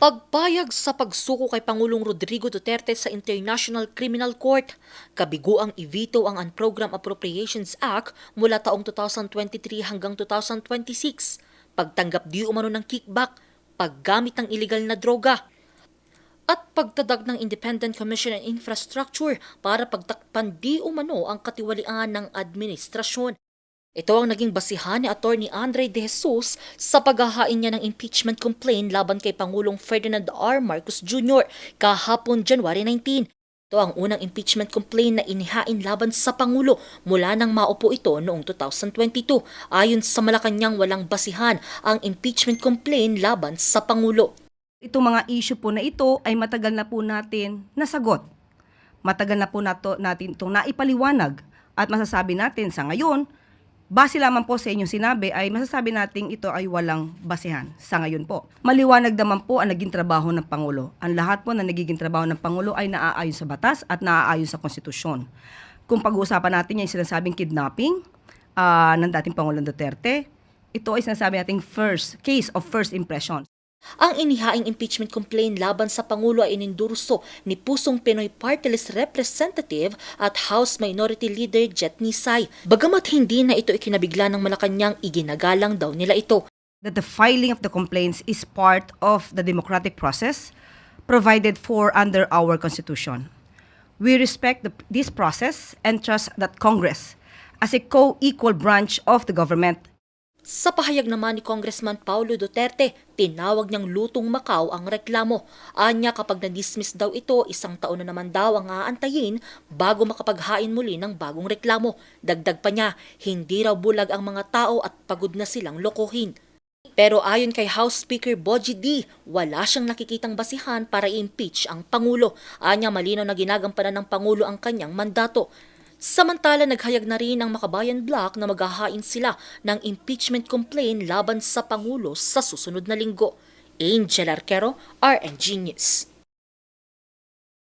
Pagpayag sa pagsuko kay Pangulong Rodrigo Duterte sa International Criminal Court, kabiguang i-veto ang Unprogram Appropriations Act mula taong 2023 hanggang 2026, pagtanggap di umano ng kickback, paggamit ng iligal na droga, at pagtadag ng Independent Commission on Infrastructure para pagtakpan di umano ang katiwalian ng administrasyon. Ito ang naging basihan ni Atty. Andre De Jesus sa paghahain niya ng impeachment complaint laban kay Pangulong Ferdinand R. Marcos Jr. kahapon January 19. Ito ang unang impeachment complaint na inihain laban sa Pangulo mula nang maupo ito noong 2022. Ayon sa Malacanang, walang basihan ang impeachment complaint laban sa Pangulo. Itong mga issue po na ito ay matagal na po natin nasagot. Matagal na po natin itong naipaliwanag at masasabi natin sa ngayon, base lamang po sa inyong sinabi ay masasabi natin ito ay walang basehan sa ngayon po. Maliwanag naman po ang naging trabaho ng Pangulo. Ang lahat po na nagiging trabaho ng Pangulo ay naaayon sa batas at naaayon sa konstitusyon. Kung pag-uusapan natin yung sinasabing kidnapping ng dating Pangulong Duterte, ito ay sinasabi nating case of first impression. Ang inihaing impeachment complaint laban sa Pangulo ay inendorso ni Pusong Pinoy Party List Representative at House Minority Leader Jet Nisay. Bagamat hindi na ito ikinabigla ng Malacanang, iginagalang daw nila ito. That the filing of the complaints is part of the democratic process provided for under our Constitution. We respect this process and trust that Congress, as a co-equal branch of the government, Sa pahayag naman ni Congressman Paulo Duterte, tinawag niyang lutong Macau ang reklamo. Anya kapag na-dismiss daw ito, 1 taon na naman daw ang aantayin bago makapaghain muli ng bagong reklamo. Dagdag pa niya, hindi raw bulag ang mga tao at pagod na silang lokohin. Pero ayon kay House Speaker Bogie D, wala siyang nakikitang basihan para i-impeach ang Pangulo. Anya malinaw na ginagampanan ng Pangulo ang kanyang mandato. Samantala, naghayag na rin ang Makabayan Bloc na maghahain sila ng impeachment complaint laban sa Pangulo sa susunod na linggo. Angel Arquero, RNG News.